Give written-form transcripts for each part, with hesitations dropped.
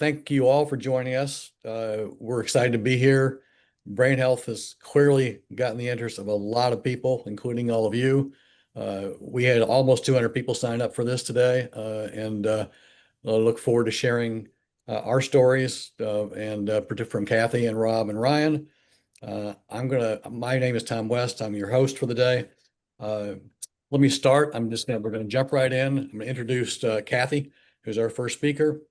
Thank you all for joining us. We're excited to be here. Brain health has clearly gotten the interest of a lot of people, including all of you. We had almost 200 people sign up for this today, and I look forward to sharing our stories from Kathy and Rob and Ryan. My name is Tom West. I'm your host for the day. Let me start. We're going to jump right in. I'm going to introduce Kathy, who's our first speaker.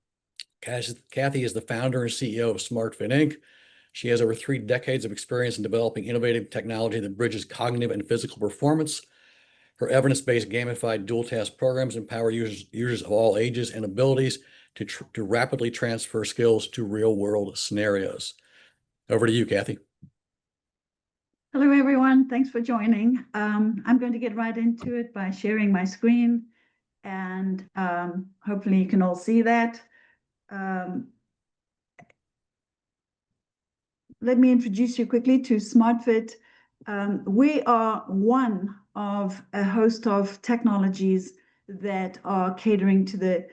Kathy is the founder and CEO of SMARTfit, Inc. She has over 3 decades of experience in developing innovative technology that bridges cognitive and physical performance. Her evidence-based gamified dual task programs empower users of all ages and abilities to rapidly transfer skills to real-world scenarios. Over to you, Kathy. Hello, everyone. Thanks for joining. I'm going to get right into it by sharing my screen, and hopefully you can all see that. Let me introduce you quickly to SMARTfit. We are one of a host of technologies that are catering to the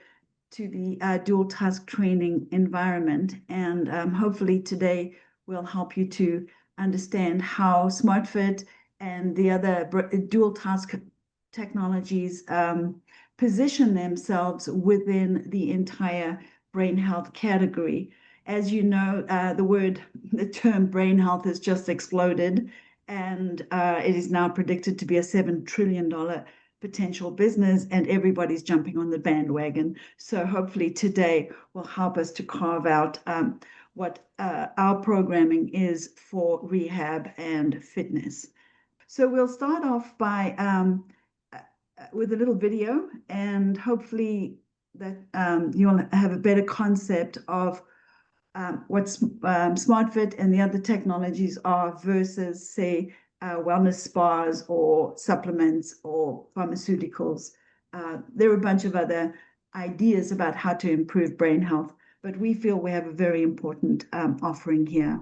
dual task training environment, and hopefully today will help you to understand how SMARTfit and the other dual task technologies position themselves within the entire brain health category. As you know, the term brain health has just exploded, and it is now predicted to be a $7 trillion potential business, and everybody's jumping on the bandwagon. So hopefully today will help us to carve out what our programming is for rehab and fitness. So we'll start off by with a little video, and hopefully that you'll have a better concept of what SMARTfit and the other technologies are versus, say, wellness spas or supplements or pharmaceuticals. There are a bunch of other ideas about how to improve brain health, but we feel we have a very important offering here.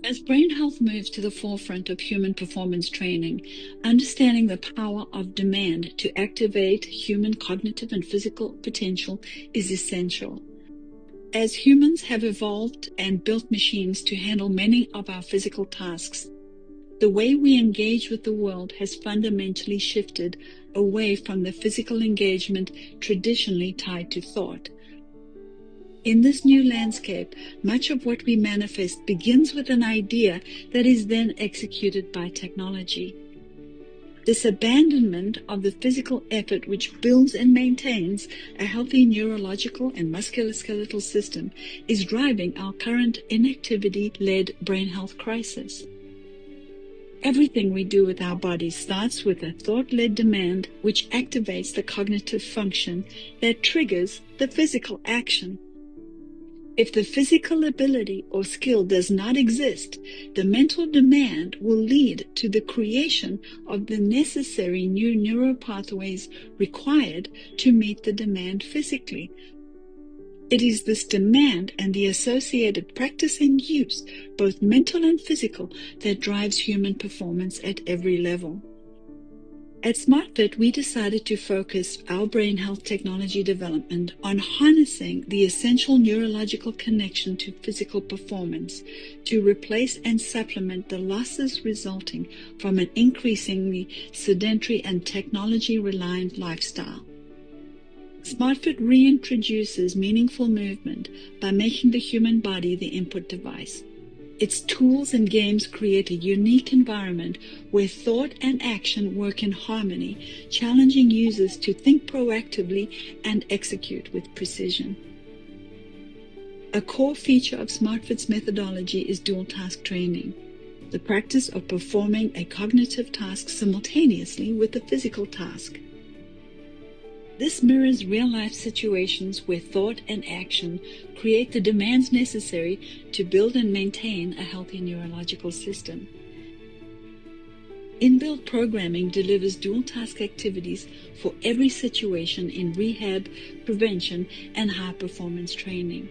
As brain health moves to the forefront of human performance training, understanding the power of demand to activate human cognitive and physical potential is essential. As humans have evolved and built machines to handle many of our physical tasks, the way we engage with the world has fundamentally shifted away from the physical engagement traditionally tied to thought. In this new landscape, much of what we manifest begins with an idea that is then executed by technology. This abandonment of the physical effort which builds and maintains a healthy neurological and musculoskeletal system is driving our current inactivity-led brain health crisis. Everything we do with our bodies starts with a thought-led demand which activates the cognitive function that triggers the physical action. If the physical ability or skill does not exist, the mental demand will lead to the creation of the necessary new neural pathways required to meet the demand physically. It is this demand and the associated practice and use, both mental and physical, that drives human performance at every level. At SMARTfit, we decided to focus our brain health technology development on harnessing the essential neurological connection to physical performance to replace and supplement the losses resulting from an increasingly sedentary and technology-reliant lifestyle. SMARTfit reintroduces meaningful movement by making the human body the input device. Its tools and games create a unique environment where thought and action work in harmony, challenging users to think proactively and execute with precision. A core feature of SMARTfit's methodology is dual task training, the practice of performing a cognitive task simultaneously with a physical task. This mirrors real-life situations where thought and action create the demands necessary to build and maintain a healthy neurological system. Inbuilt programming delivers dual-task activities for every situation in rehab, prevention, and high-performance training.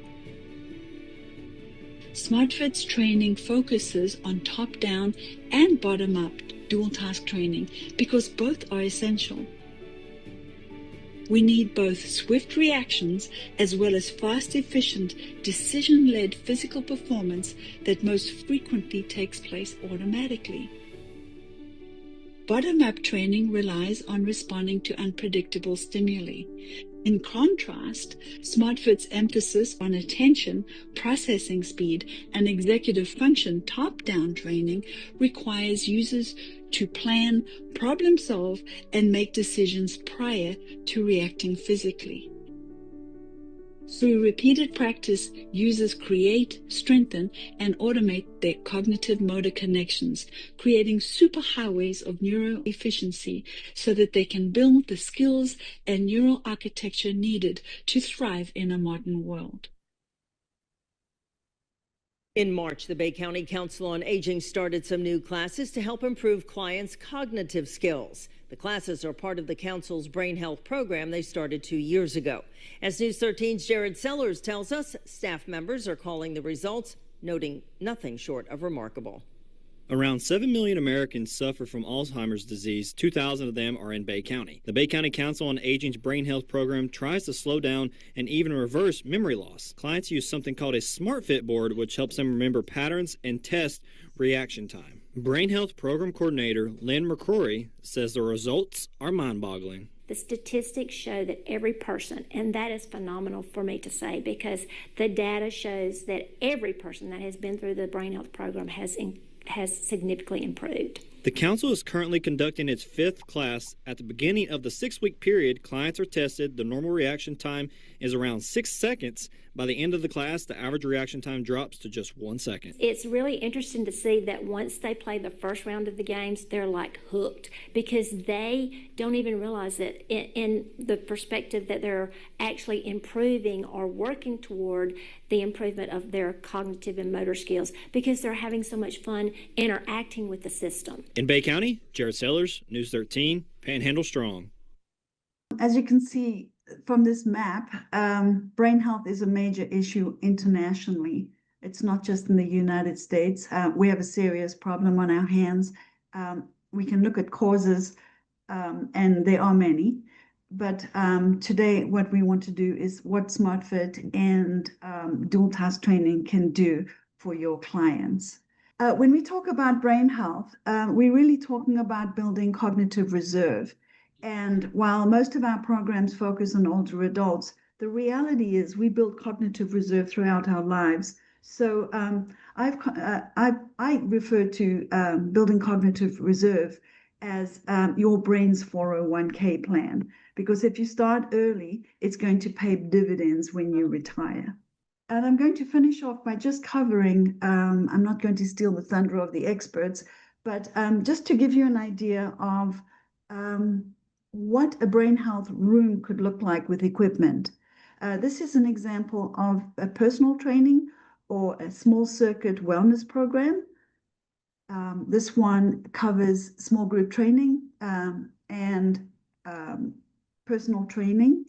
SMARTfit's training focuses on top-down and bottom-up dual-task training because both are essential. We need both swift reactions as well as fast, efficient, decision-led physical performance that most frequently takes place automatically. Bottom-up training relies on responding to unpredictable stimuli. In contrast, SmartFit's emphasis on attention, processing speed, and executive function top-down training requires users to plan, problem solve, and make decisions prior to reacting physically. Through repeated practice, users create, strengthen, and automate their cognitive motor connections, creating superhighways of neural efficiency so that they can build the skills and neural architecture needed to thrive in a modern world. In March, the Bay County Council on Aging started some new classes to help improve clients' cognitive skills. The classes are part of the council's brain health program they started 2 years ago. As News 13's Jared Sellers tells us, staff members are calling the results, noting nothing short of remarkable. Around 7 million Americans suffer from Alzheimer's disease. 2,000 of them are in Bay County. The Bay County Council on Aging's brain health program tries to slow down and even reverse memory loss. Clients use something called a SMARTfit board, which helps them remember patterns and test reaction time. Brain health program coordinator Lynn McCrory says the results are mind-boggling. The statistics show that every person, and that is phenomenal for me to say, because the data shows that every person that has been through the brain health program has significantly improved. The council is currently conducting its 5th class. At the beginning of the 6-week period, clients are tested. The normal reaction time is around 6 seconds. By the end of the class, the average reaction time drops to just 1 second. It's really interesting to see that once they play the first round of the games, they're like hooked, because they don't even realize that in the perspective that they're actually improving or working toward the improvement of their cognitive and motor skills, because they're having so much fun interacting with the system. In Bay County, Jared Sellers, News 13, Panhandle Strong. As you can see from this map, brain health is a major issue internationally. It's not just in the United States. We have a serious problem on our hands. We can look at causes, and there are many. But today, what we want to do is what SmartFit and dual task training can do for your clients. When we talk about brain health, we're really talking about building cognitive reserve. And while most of our programs focus on older adults, the reality is we build cognitive reserve throughout our lives. So I refer to building cognitive reserve as your brain's 401k plan, because if you start early, it's going to pay dividends when you retire. And I'm going to finish off by just covering, I'm not going to steal the thunder of the experts, but just to give you an idea of what a brain health room could look like with equipment. This is an example of a personal training or a small circuit wellness program. This one covers small group training and personal training.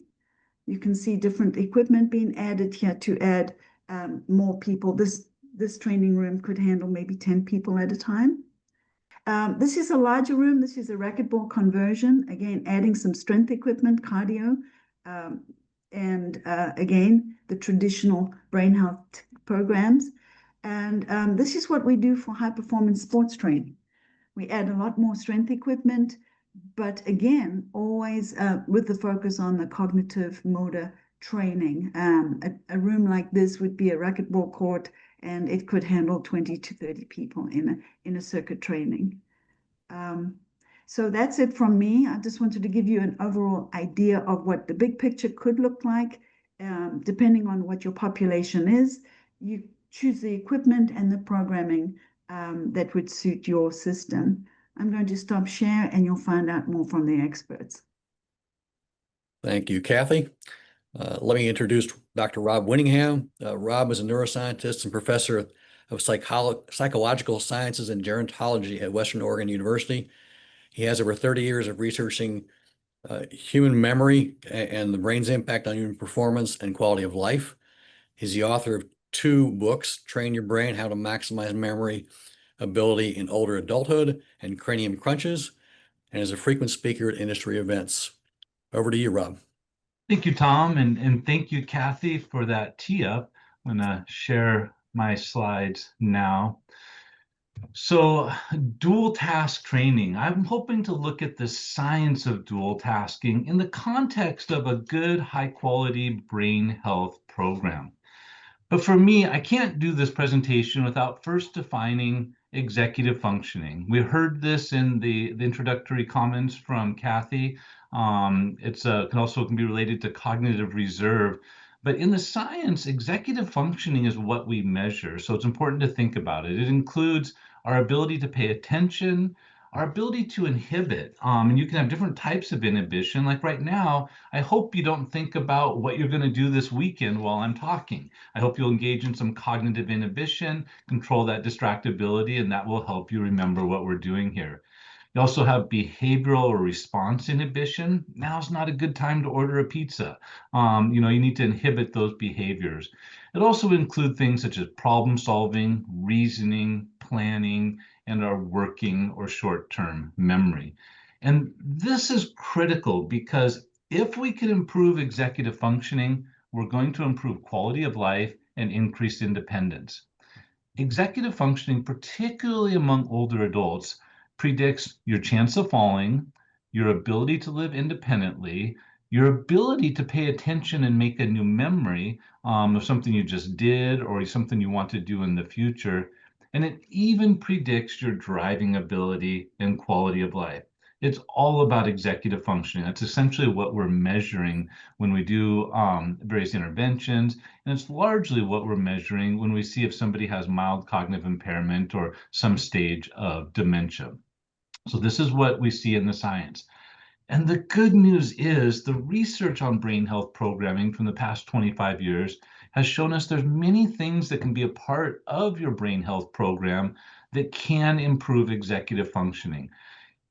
You can see different equipment being added here to add more people. This training room could handle maybe 10 people at a time. This is a larger room. This is a racquetball conversion. Again, adding some strength equipment, cardio, and again, the traditional brain health programs. And this is what we do for high performance sports training. We add a lot more strength equipment, but again, always with the focus on the cognitive motor training. A room like this would be a racquetball court, and it could handle 20 to 30 people in a circuit training. So that's it from me. I just wanted to give you an overall idea of what the big picture could look like, depending on what your population is. You choose the equipment and the programming that would suit your system. I'm going to stop share, and you'll find out more from the experts. Thank you, Kathy. Let me introduce Dr. Rob Winningham. Rob is a neuroscientist and professor of psychological sciences and gerontology at Western Oregon University. He has over 30 years of researching human memory and the brain's impact on human performance and quality of life. He's the author of 2 books, Train Your Brain, How to Maximize Memory Ability in Older Adulthood, and Cranium Crunches, and is a frequent speaker at industry events. Over to you, Rob. Thank you, Tom, and thank you, Kathy, for that tee up. I'm going to share my slides now. So, dual task training. I'm hoping to look at the science of dual tasking in the context of a good, high quality brain health program. But for me, I can't do this presentation without first defining executive functioning. We heard this in the introductory comments from Kathy. It's can be related to cognitive reserve. But in the science, executive functioning is what we measure. So it's important to think about it. It includes our ability to pay attention, our ability to inhibit. And you can have different types of inhibition. Like right now, I hope you don't think about what you're going to do this weekend while I'm talking. I hope you'll engage in some cognitive inhibition, control that distractibility, and that will help you remember what we're doing here. You also have behavioral or response inhibition. Now's not a good time to order a pizza. You need to inhibit those behaviors. It also includes things such as problem solving, reasoning, planning, and our working or short-term memory. And this is critical because if we can improve executive functioning, we're going to improve quality of life and increase independence. Executive functioning, particularly among older adults, predicts your chance of falling, your ability to live independently, your ability to pay attention and make a new memory of something you just did or something you want to do in the future. And it even predicts your driving ability and quality of life. It's all about executive functioning. That's essentially what we're measuring when we do various interventions. And it's largely what we're measuring when we see if somebody has mild cognitive impairment or some stage of dementia. So this is what we see in the science. And the good news is the research on brain health programming from the past 25 years has shown us there's many things that can be a part of your brain health program that can improve executive functioning.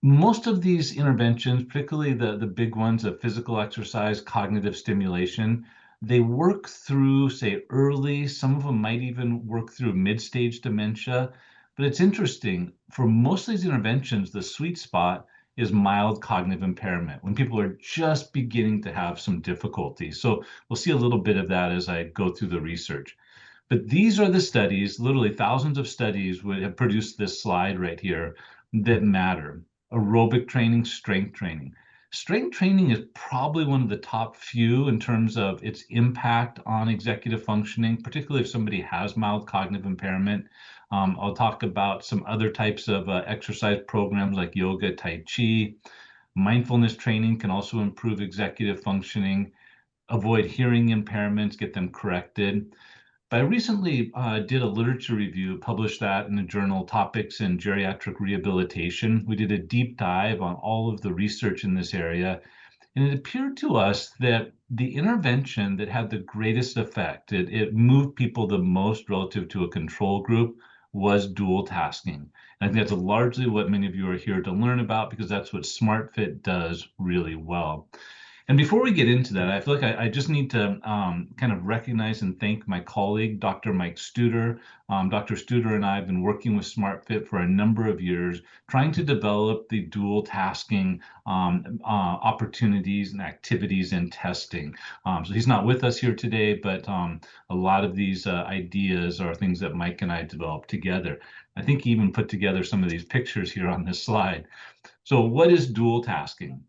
Most of these interventions, particularly the big ones of physical exercise, cognitive stimulation, they work through, say, early, some of them might even work through mid-stage dementia. But it's interesting, for most of these interventions, the sweet spot is mild cognitive impairment, when people are just beginning to have some difficulty. So we'll see a little bit of that as I go through the research. But these are the studies, literally thousands of studies would have produced this slide right here that matter. Aerobic training, strength training. Strength training is probably one of the top few in terms of its impact on executive functioning, particularly if somebody has mild cognitive impairment. I'll talk about some other types of exercise programs like yoga, tai chi. Mindfulness training can also improve executive functioning, avoid hearing impairments, get them corrected. But I recently did a literature review, published that in the journal Topics in Geriatric Rehabilitation. We did a deep dive on all of the research in this area, and it appeared to us that the intervention that had the greatest effect, it moved people the most relative to a control group, was dual tasking. And I think that's largely what many of you are here to learn about, because that's what SMARTfit does really well. And before we get into that, I feel like I just need to kind of recognize and thank my colleague, Dr. Mike Studer. Dr. Studer and I have been working with SmartFit for a number of years, trying to develop the dual tasking opportunities and activities and testing. So he's not with us here today, but a lot of these ideas are things that Mike and I developed together. I think he even put together some of these pictures here on this slide. So what is dual tasking?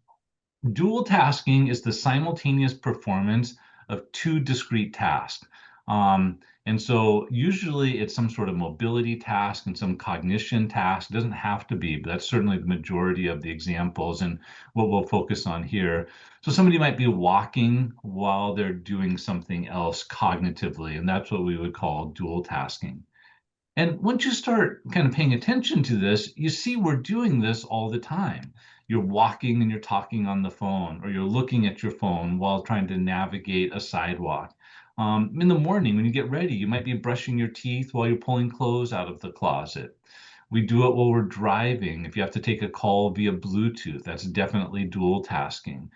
Dual tasking is the simultaneous performance of two discrete tasks. And so usually it's some sort of mobility task and some cognition task. It doesn't have to be, but that's certainly the majority of the examples and what we'll focus on here. So somebody might be walking while they're doing something else cognitively, and that's what we would call dual tasking. And once you start kind of paying attention to this, you see we're doing this all the time. You're walking and you're talking on the phone, or you're looking at your phone while trying to navigate a sidewalk. In the morning, when you get ready, you might be brushing your teeth while you're pulling clothes out of the closet. We do it while we're driving. If you have to take a call via Bluetooth, that's definitely dual tasking.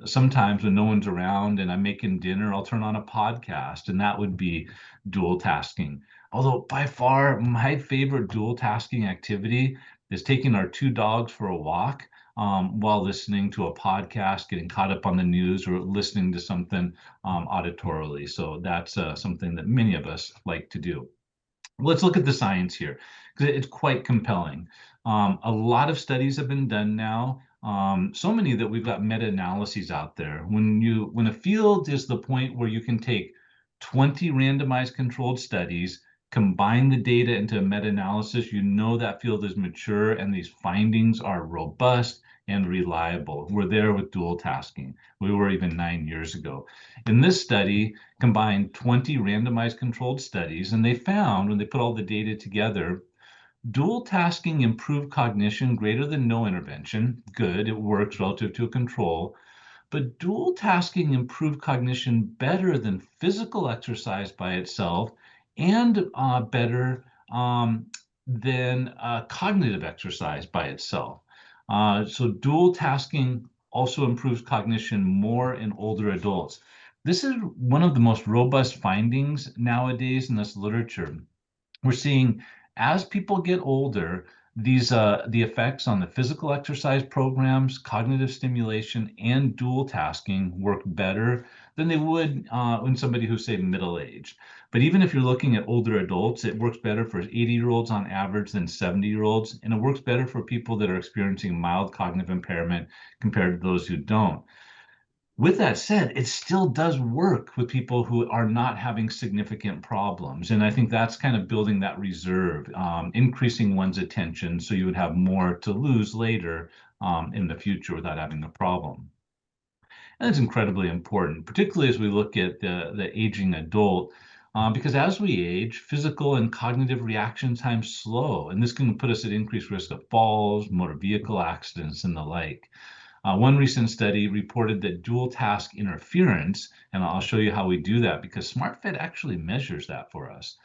Sometimes when no one's around and I'm making dinner, I'll turn on a podcast, and that would be dual tasking. Although by far my favorite dual tasking activity is taking our two dogs for a walk. while listening to a podcast, getting caught up on the news, or listening to something auditorily. So that's something that many of us like to do. Let's look at the science here, because it's quite compelling. A lot of studies have been done now, so many that we've got meta-analyses out there. When a field is the point where you can take 20 randomized controlled studies, combine the data into a meta-analysis, you know that field is mature and these findings are robust and reliable. We're there with dual tasking. We were even 9 years ago. In this study, combined 20 randomized controlled studies, and they found, when they put all the data together, dual tasking improved cognition greater than no intervention. Good, it works relative to a control. But dual tasking improved cognition better than physical exercise by itself, and better than cognitive exercise by itself. So dual tasking also improves cognition more in older adults. This is one of the most robust findings nowadays in this literature. We're seeing, as people get older, the effects on the physical exercise programs, cognitive stimulation, and dual tasking work better than they would in somebody who's, say, middle-aged. But even if you're looking at older adults, it works better for 80-year-olds on average than 70-year-olds, and it works better for people that are experiencing mild cognitive impairment compared to those who don't. With that said, it still does work with people who are not having significant problems. And I think that's kind of building that reserve, increasing one's attention so you would have more to lose later in the future without having a problem. And it's incredibly important, particularly as we look at the aging adult, because as we age, physical and cognitive reaction time slow, and this can put us at increased risk of falls, motor vehicle accidents, and the like. One recent study reported that dual task interference, and I'll show you how we do that because SMARTfit actually measures that for us.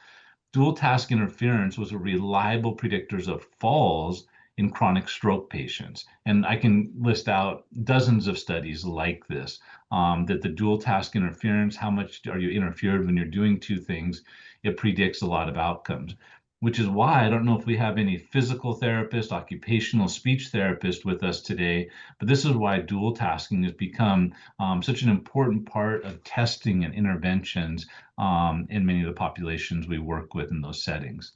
Dual task interference was a reliable predictor of falls in chronic stroke patients. And I can list out dozens of studies like this, that the dual task interference, how much are you interfered when you're doing two things, it predicts a lot of outcomes. Which is why I don't know if we have any physical therapist, occupational speech therapist with us today, but this is why dual tasking has become such an important part of testing and interventions in many of the populations we work with in those settings.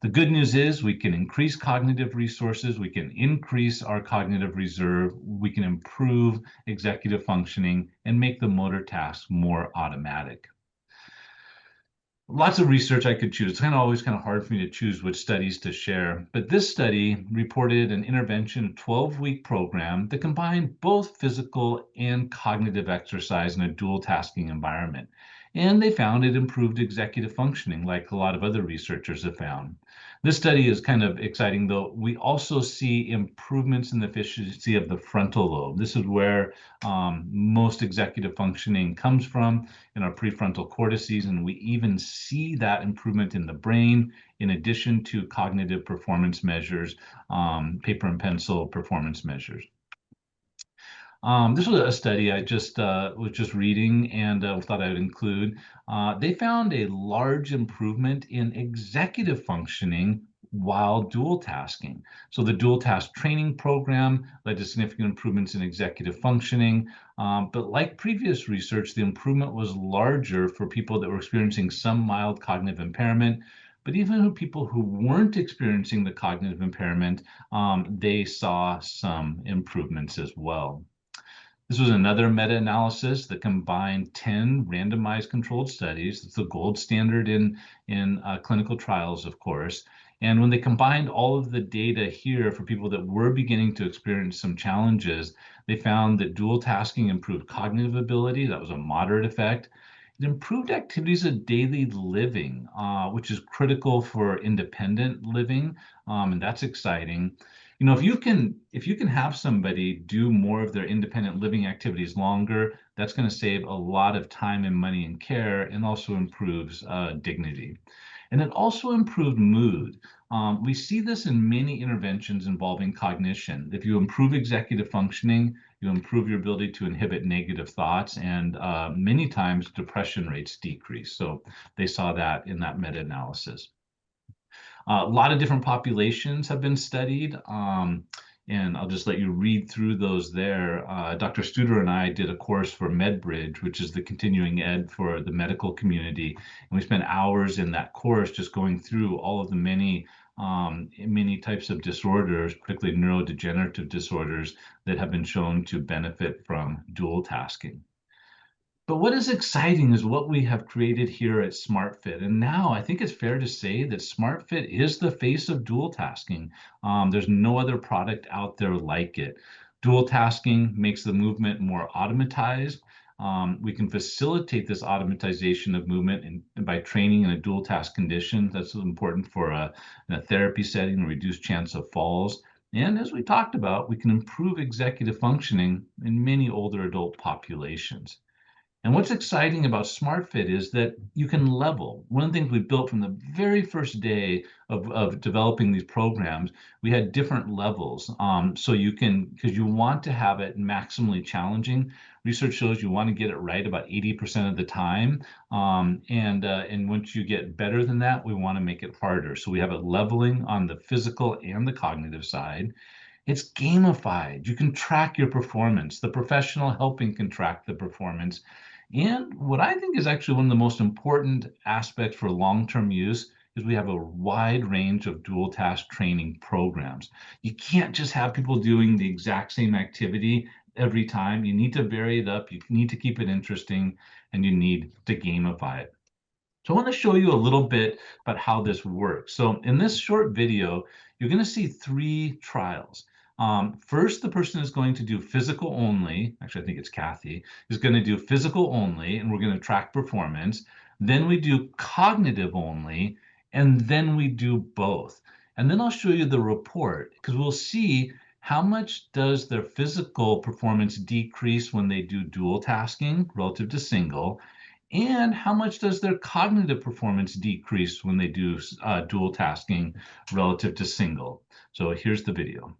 The good news is we can increase cognitive resources, we can increase our cognitive reserve, we can improve executive functioning, and make the motor tasks more automatic. Lots of research I could choose. It's always kind of hard for me to choose which studies to share, but this study reported an intervention 12-week program that combined both physical and cognitive exercise in a dual tasking environment. And they found it improved executive functioning, like a lot of other researchers have found. This study is kind of exciting, though. We also see improvements in the efficiency of the frontal lobe. This is where most executive functioning comes from, in our prefrontal cortices, and we even see that improvement in the brain, in addition to cognitive performance measures, paper and pencil performance measures. This was a study I was just reading and thought I would include. They found a large improvement in executive functioning while dual tasking. So the dual task training program led to significant improvements in executive functioning. But like previous research, the improvement was larger for people that were experiencing some mild cognitive impairment. But even people who weren't experiencing the cognitive impairment, they saw some improvements as well. This was another meta-analysis that combined 10 randomized controlled studies. It's the gold standard in clinical trials, of course. And when they combined all of the data here for people that were beginning to experience some challenges, they found that dual tasking improved cognitive ability. That was a moderate effect. It improved activities of daily living, which is critical for independent living, and that's exciting. You know, if you can have somebody do more of their independent living activities longer, that's going to save a lot of time and money and care, and also improves dignity. And it also improved mood. We see this in many interventions involving cognition. If you improve executive functioning, you improve your ability to inhibit negative thoughts, and many times depression rates decrease. So they saw that in that meta-analysis. A lot of different populations have been studied. And I'll just let you read through those there. Dr. Studer and I did a course for MedBridge, which is the continuing ed for the medical community. And we spent hours in that course just going through all of the many types of disorders, particularly neurodegenerative disorders, that have been shown to benefit from dual tasking. But what is exciting is what we have created here at SmartFit. And now I think it's fair to say that SmartFit is the face of dual tasking. There's no other product out there like it. Dual tasking makes the movement more automatized. We can facilitate this automatization of movement by training in a dual task condition. That's important for in a therapy setting, a reduced chance of falls. And as we talked about, we can improve executive functioning in many older adult populations. And what's exciting about SmartFit is that you can level. One of the things we built from the very first day of developing these programs, we had different levels. So you can, because you want to have it maximally challenging. Research shows you want to get it right about 80% of the time. And once you get better than that, we want to make it harder. So we have it leveling on the physical and the cognitive side. It's gamified. You can track your performance. The professional helping can track the performance. And what I think is actually one of the most important aspects for long-term use is we have a wide range of dual task training programs. You can't just have people doing the exact same activity every time. You need to vary it up. You need to keep it interesting, and you need to gamify it. So I want to show you a little bit about how this works. So in this short video, you're going to see 3 trials. First, the person is going to do physical only. Actually, I think it's Kathy, is going to do physical only, and we're going to track performance. Then we do cognitive only, and then we do both. And then I'll show you the report, because we'll see how much does their physical performance decrease when they do dual tasking relative to single, and how much does their cognitive performance decrease when they do dual tasking relative to single. So here's the video.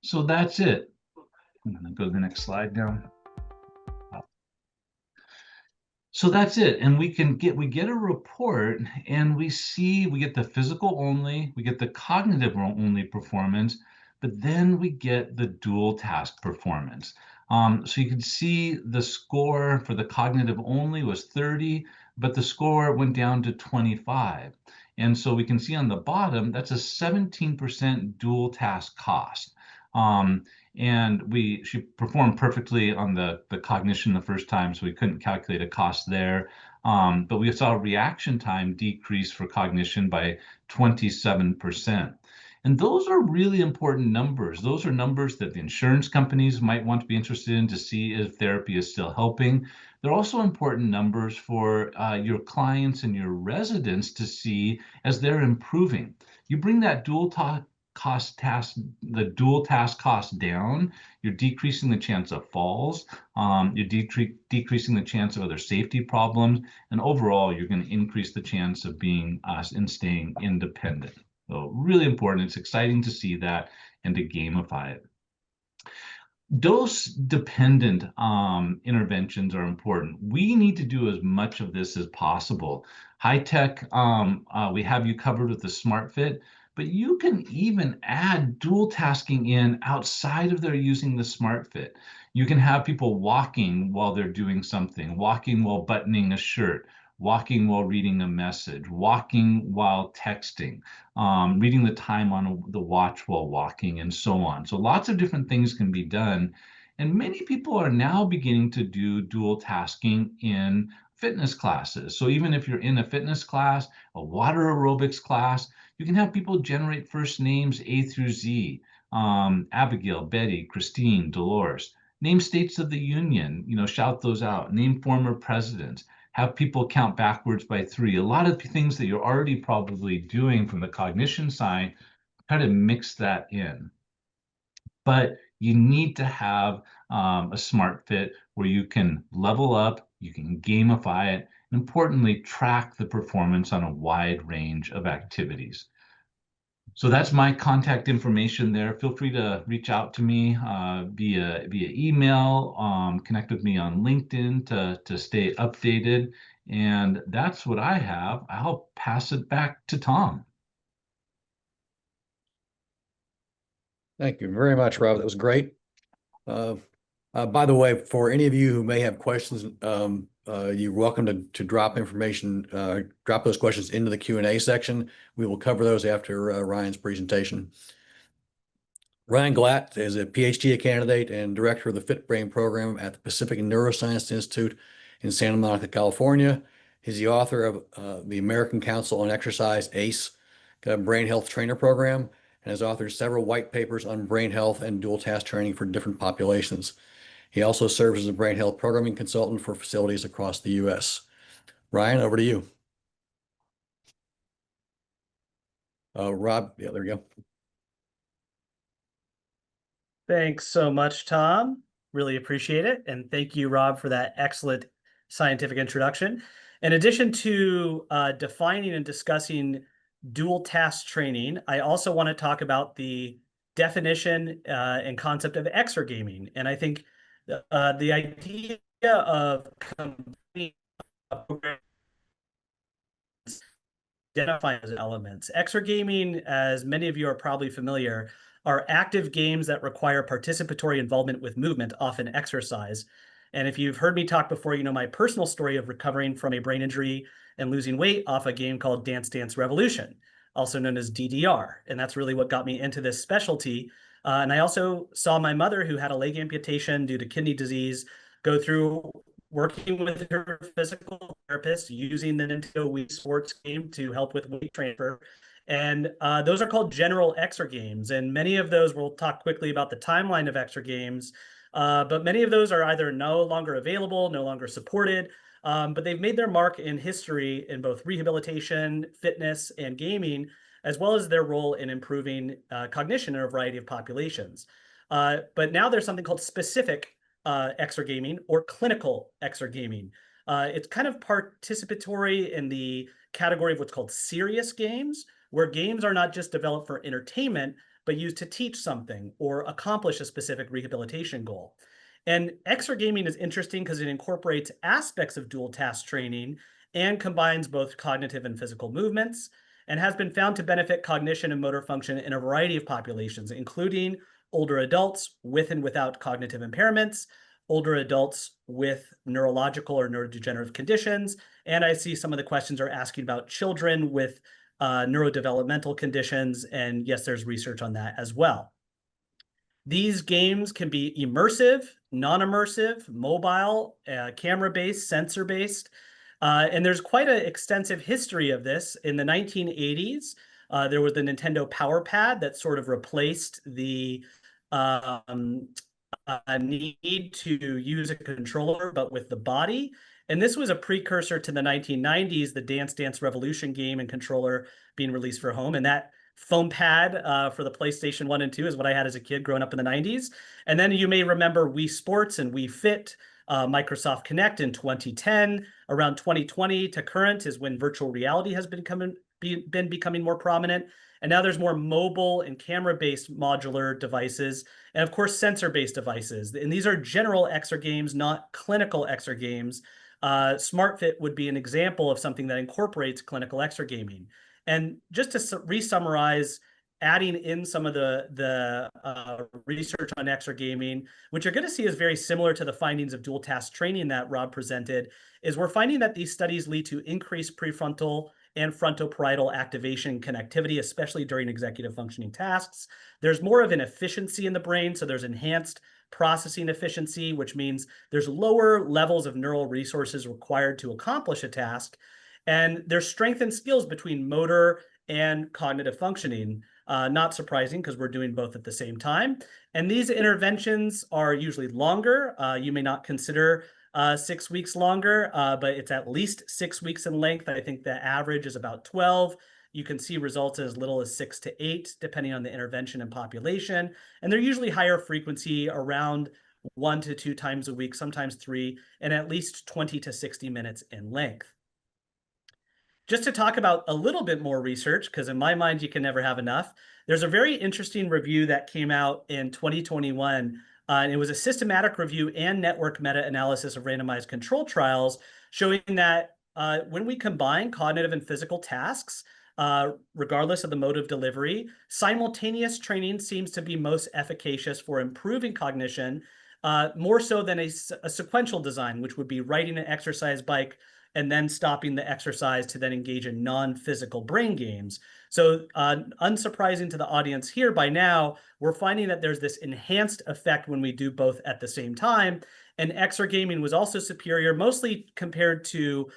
So that's it. I'm going to go to the next slide now. So that's it. And we get a report, and we get the physical only, we get the cognitive only performance, but then we get the dual task performance. So you can see the score for the cognitive only was 30, but the score went down to 25. And so we can see on the bottom, that's a 17% dual task cost. And she performed perfectly on the cognition the first time, so we couldn't calculate a cost there. But we saw reaction time decrease for cognition by 27%. And those are really important numbers. Those are numbers that the insurance companies might want to be interested in to see if therapy is still helping. They're also important numbers for your clients and your residents to see as they're improving. You bring that dual task cost down, you're decreasing the chance of falls, you're decreasing the chance of other safety problems, and overall, you're going to increase the chance of being and staying independent. So really important. It's exciting to see that and to gamify it. Dose-dependent interventions are important. We need to do as much of this as possible. High tech, we have you covered with the SmartFit, but you can even add dual tasking in outside of their using the SmartFit. You can have people walking while they're doing something, walking while buttoning a shirt, walking while reading a message, walking while texting, reading the time on the watch while walking, and so on. So lots of different things can be done. And many people are now beginning to do dual tasking in fitness classes. So even if you're in a fitness class, a water aerobics class, you can have people generate first names A through Z. Abigail, Betty, Christine, Dolores. Name states of the union, shout those out. Name former presidents. Have people count backwards by 3. A lot of things that you're already probably doing from the cognition side, try to mix that in. But you need to have a SMARTfit where you can level up, you can gamify it, and importantly, track the performance on a wide range of activities. So that's my contact information there. Feel free to reach out to me via email, connect with me on LinkedIn to stay updated. And that's what I have. I'll pass it back to Tom. Thank you very much, Rob. That was great. By the way, for any of you who may have questions, you're welcome to drop those questions into the Q&A section. We will cover those after Ryan's presentation. Ryan Glatt is a PhD candidate and director of the Fit Brain program at the Pacific Neuroscience Institute in Santa Monica, California. He's the author of the American Council on Exercise, ACE, brain health trainer program, and has authored several white papers on brain health and dual task training for different populations. He also serves as a brain health programming consultant for facilities across the U.S. Ryan, over to you. Rob, yeah, there you go. Thanks so much, Tom. Really appreciate it. And thank you, Rob, for that excellent scientific introduction. In addition to defining and discussing dual task training, I also want to talk about the definition and concept of exergaming. And I think the idea of combining identifying those elements. Exergaming, as many of you are probably familiar, are active games that require participatory involvement with movement, often exercise. And if you've heard me talk before, you know my personal story of recovering from a brain injury and losing weight off a game called Dance Dance Revolution, also known as DDR. And that's really what got me into this specialty. And I also saw my mother, who had a leg amputation due to kidney disease, go through working with her physical therapist, using the Nintendo Wii Sports game to help with weight transfer. And those are called general exergames. And many of those, we'll talk quickly about the timeline of exergames, but many of those are either no longer available, no longer supported, but they've made their mark in history in both rehabilitation, fitness, and gaming, as well as their role in improving cognition in a variety of populations. But now there's something called specific exergaming or clinical exergaming. It's kind of participatory in the category of what's called serious games, where games are not just developed for entertainment, but used to teach something or accomplish a specific rehabilitation goal. And exergaming is interesting because it incorporates aspects of dual task training and combines both cognitive and physical movements, and has been found to benefit cognition and motor function in a variety of populations, including older adults with and without cognitive impairments, older adults with neurological or neurodegenerative conditions, and I see some of the questions are asking about children with neurodevelopmental conditions, and yes, there's research on that as well. These games can be immersive, non-immersive, mobile, camera-based, sensor-based, and there's quite an extensive history of this. In the 1980s, there was the Nintendo Power Pad that sort of replaced the need to use a controller, but with the body. And this was a precursor to the 1990s, the Dance Dance Revolution game and controller being released for home. And that foam pad for the PlayStation 1 and 2 is what I had as a kid growing up in the 90s. And then you may remember Wii Sports and Wii Fit, Microsoft Kinect in 2010. Around 2020 to current is when virtual reality has been becoming more prominent. And now there's more mobile and camera-based modular devices, and of course, sensor-based devices. And these are general exergames, not clinical exergames. SMARTfit would be an example of something that incorporates clinical exergaming. And just to re-summarize, adding in some of the research on exergaming, which you're going to see is very similar to the findings of dual task training that Rob presented, is we're finding that these studies lead to increased prefrontal and frontoparietal activation connectivity, especially during executive functioning tasks. There's more of an efficiency in the brain, so there's enhanced processing efficiency, which means there's lower levels of neural resources required to accomplish a task. And there's strengthened skills between motor and cognitive functioning. Not surprising because we're doing both at the same time. And these interventions are usually longer. You may not consider 6 weeks longer, but it's at least 6 weeks in length. I think the average is about 12. You can see results as little as 6 to 8, depending on the intervention and population. And they're usually higher frequency, around 1 to 2 times a week, sometimes 3, and at least 20 to 60 minutes in length. Just to talk about a little bit more research, because in my mind, you can never have enough. There's a very interesting review that came out in 2021. And it was a systematic review and network meta-analysis of randomized control trials showing that when we combine cognitive and physical tasks, regardless of the mode of delivery, simultaneous training seems to be most efficacious for improving cognition, more so than a sequential design, which would be riding an exercise bike and then stopping the exercise to then engage in non-physical brain games. So unsurprising to the audience here, by now, we're finding that there's this enhanced effect when we do both at the same time. And exergaming was also superior, mostly compared to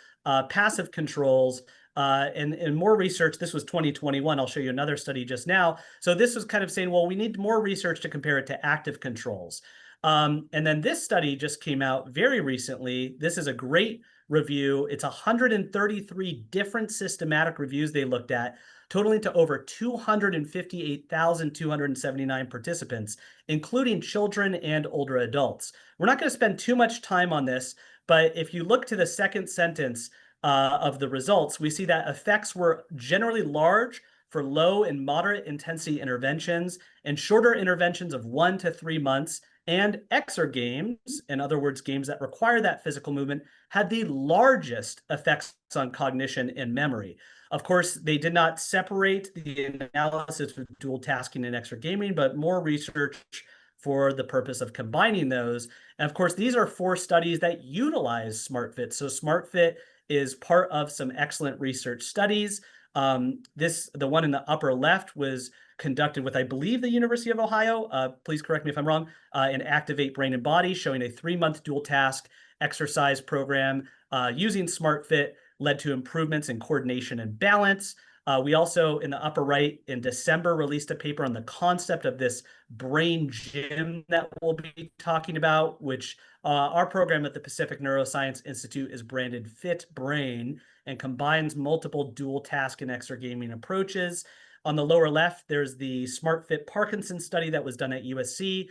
passive controls. And in more research, this was 2021. I'll show you another study just now. So this was kind of saying, well, we need more research to compare it to active controls. And then this study just came out very recently. This is a great review. It's 133 different systematic reviews they looked at, totaling to over 258,279 participants, including children and older adults. We're not going to spend too much time on this, but if you look to the second sentence of the results, we see that effects were generally large for low and moderate intensity interventions and shorter interventions of 1 to 3 months. And exergames, in other words, games that require that physical movement, had the largest effects on cognition and memory. Of course, they did not separate the analysis of dual tasking and exergaming, but more research for the purpose of combining those. And of course, these are 4 studies that utilize SMARTfit. So SMARTfit is part of some excellent research studies. The one in the upper left was conducted with, I believe, the University of Ohio. Please correct me if I'm wrong, in Activate Brain and Body, showing a 3-month dual task exercise program using SMARTfit led to improvements in coordination and balance. We also, in the upper right, in December, released a paper on the concept of this brain gym that we'll be talking about, which our program at the Pacific Neuroscience Institute is branded Fit Brain and combines multiple dual task and exergaming approaches. On the lower left, there's the SMARTfit Parkinson's study that was done at USC,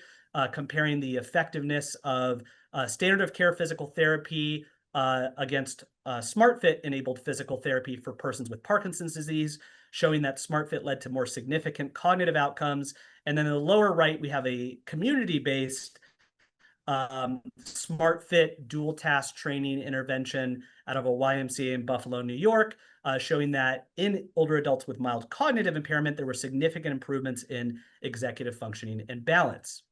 comparing the effectiveness of standard of care physical therapy against SMARTfit-enabled physical therapy for persons with Parkinson's disease, showing that SMARTfit led to more significant cognitive outcomes. And then in the lower right, we have a community-based SMARTfit dual task training intervention out of a YMCA in Buffalo, New York, showing that in older adults with mild cognitive impairment, there were significant improvements in executive functioning and balance.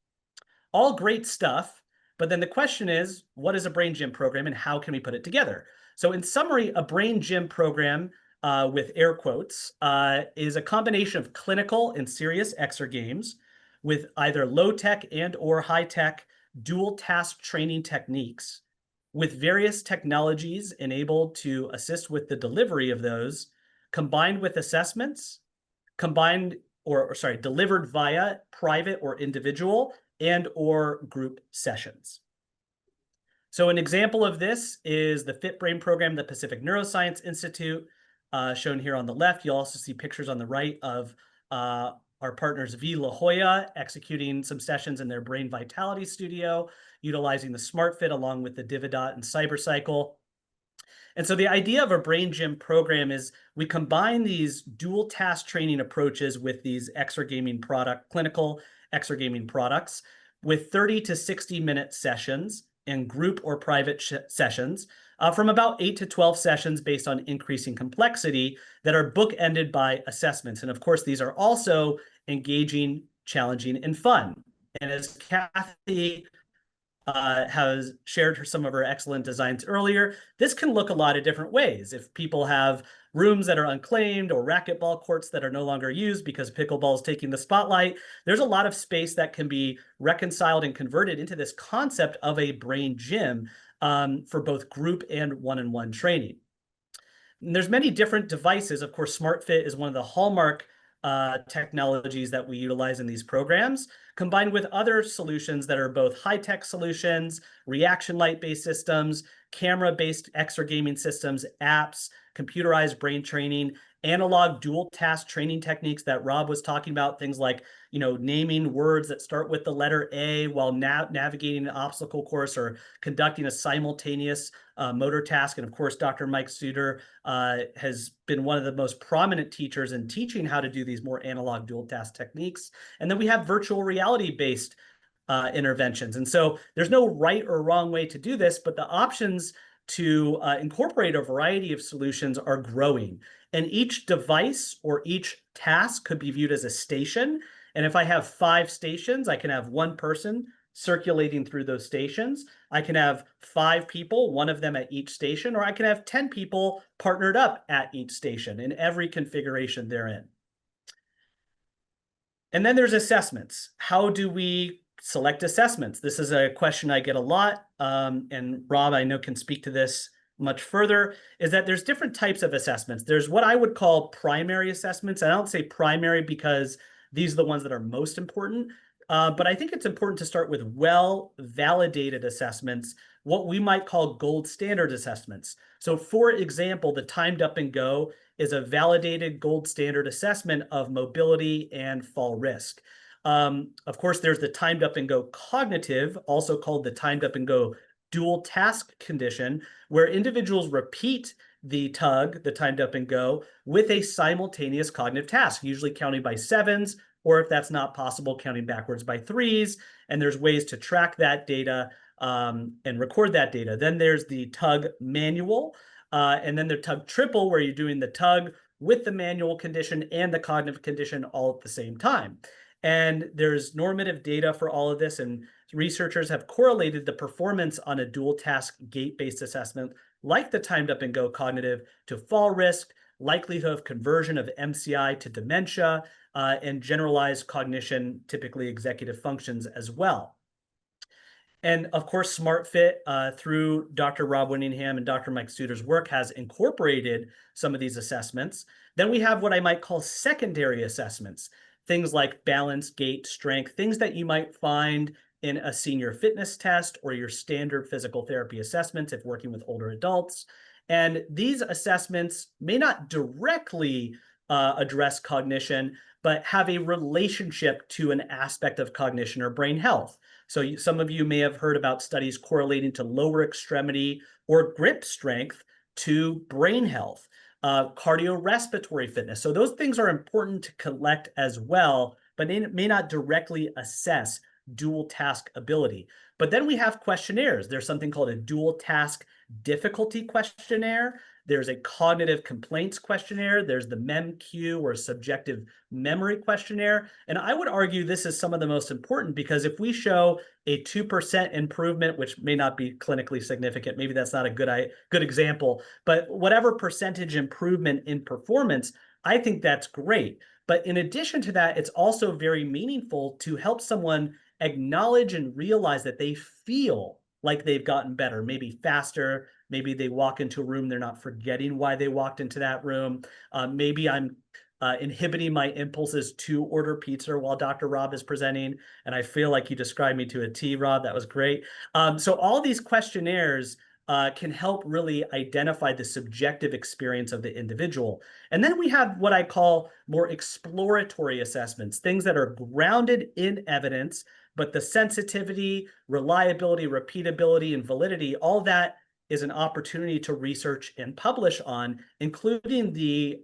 All great stuff, but then the question is, what is a brain gym program and how can we put it together? So in summary, a brain gym program, with air quotes, is a combination of clinical and serious exergames with either low-tech and or high-tech dual task training techniques, with various technologies enabled to assist with the delivery of those, combined with assessments, delivered via private or individual and or group sessions. So an example of this is the Fit Brain program, the Pacific Neuroscience Institute, shown here on the left. You'll also see pictures on the right of our partners V La Jolla executing some sessions in their Brain Vitality Studio, utilizing the SMARTfit along with the Dividot and Cybercycle. And so the idea of a brain gym program is we combine these dual task training approaches with these clinical exergaming products with 30 to 60 minute sessions and group or private sessions from about 8 to 12 sessions based on increasing complexity that are bookended by assessments. And of course, these are also engaging, challenging, and fun. And as Kathy has shared some of her excellent designs earlier. This can look a lot of different ways. If people have rooms that are unclaimed or racquetball courts that are no longer used because pickleball is taking the spotlight, there's a lot of space that can be reconciled and converted into this concept of a brain gym for both group and one-on-one training. And there's many different devices. Of course, SMARTfit is one of the hallmark technologies that we utilize in these programs, combined with other solutions that are both high-tech solutions, reaction light-based systems, camera-based exergaming systems, apps, computerized brain training, analog dual task training techniques that Rob was talking about, things like, you know, naming words that start with the letter A while navigating an obstacle course or conducting a simultaneous motor task. And of course, Dr. Mike Suter has been one of the most prominent teachers in teaching how to do these more analog dual task techniques. And then we have virtual reality based interventions. And so there's no right or wrong way to do this, but the options to incorporate a variety of solutions are growing. And each device or each task could be viewed as a station. And if I have 5 stations, I can have one person circulating through those stations. I can have 5 people, one of them at each station, or I can have 10 people partnered up at each station in every configuration therein. And then there's assessments. How do we select assessments? This is a question I get a lot, and Rob, I know, can speak to this much further, is that there's different types of assessments. There's what I would call primary assessments. I don't say primary because these are the ones that are most important, but I think it's important to start with well-validated assessments, what we might call gold standard assessments. So for example, the timed up and go is a validated gold standard assessment of mobility and fall risk. Of course, there's the timed up and go cognitive, also called the timed up and go dual task condition, where individuals repeat the tug, the timed up and go, with a simultaneous cognitive task, usually counting by 7s, or if that's not possible, counting backwards by 3s. And there's ways to track that data and record that data. Then there's the tug manual, and then the tug triple, where you're doing the tug with the manual condition and the cognitive condition all at the same time. And there's normative data for all of this, and researchers have correlated the performance on a dual task gait-based assessment like the timed up and go cognitive to fall risk, likelihood of conversion of MCI to dementia, and generalized cognition, typically executive functions as well. And of course, SMARTfit, through Dr. Rob Winningham and Dr. Mike Suter's work, has incorporated some of these assessments. Then we have what I might call secondary assessments, things like balance, gait, strength, things that you might find in a senior fitness test or your standard physical therapy assessments if working with older adults. And these assessments may not directly address cognition, but have a relationship to an aspect of cognition or brain health. So some of you may have heard about studies correlating to lower extremity or grip strength to brain health, cardiorespiratory fitness. So those things are important to collect as well, but they may not directly assess dual task ability. But then we have questionnaires. There's something called a dual task difficulty questionnaire. There's a cognitive complaints questionnaire. There's the MEMQ, or subjective memory questionnaire. And I would argue this is some of the most important, because if we show a 2% improvement, which may not be clinically significant, maybe that's not a good example, but whatever percentage improvement in performance, I think that's great. But in addition to that, it's also very meaningful to help someone acknowledge and realize that they feel like they've gotten better, maybe faster. Maybe they walk into a room, they're not forgetting why they walked into that room. Maybe I'm inhibiting my impulses to order pizza while Dr. Rob is presenting. And I feel like you described me to a T, Rob. That was great. So all these questionnaires can help really identify the subjective experience of the individual. And then we have what I call more exploratory assessments, things that are grounded in evidence, but the sensitivity, reliability, repeatability, and validity, all that is an opportunity to research and publish on, including the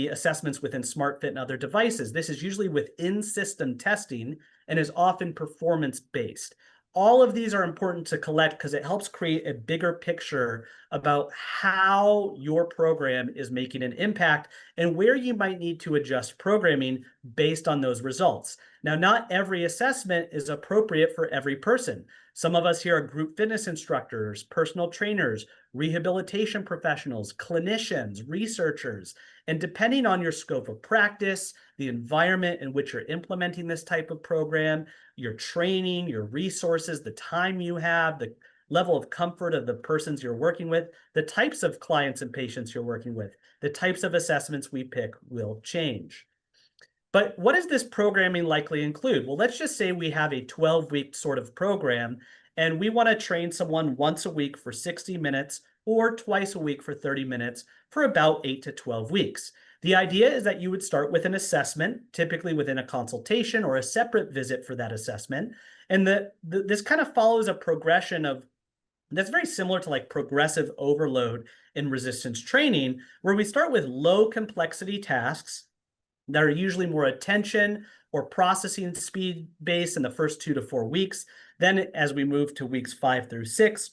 assessments within SMARTfit and other devices. This is usually within system testing and is often performance-based. All of these are important to collect because it helps create a bigger picture about how your program is making an impact and where you might need to adjust programming based on those results. Now, not every assessment is appropriate for every person. Some of us here are group fitness instructors, personal trainers, rehabilitation professionals, clinicians, researchers, and depending on your scope of practice, the environment in which you're implementing this type of program, your training, your resources, the time you have, the level of comfort of the persons you're working with, the types of clients and patients you're working with, the types of assessments we pick will change. But what does this programming likely include? Well, let's just say we have a 12-week sort of program, and we want to train someone once a week for 60 minutes or twice a week for 30 minutes for about 8 to 12 weeks. The idea is that you would start with an assessment, typically within a consultation or a separate visit for that assessment. And this kind of follows a progression of that's very similar to like progressive overload in resistance training, where we start with low complexity tasks that are usually more attention or processing speed based in the first 2 to 4 weeks. Then as we move to weeks 5 through 6,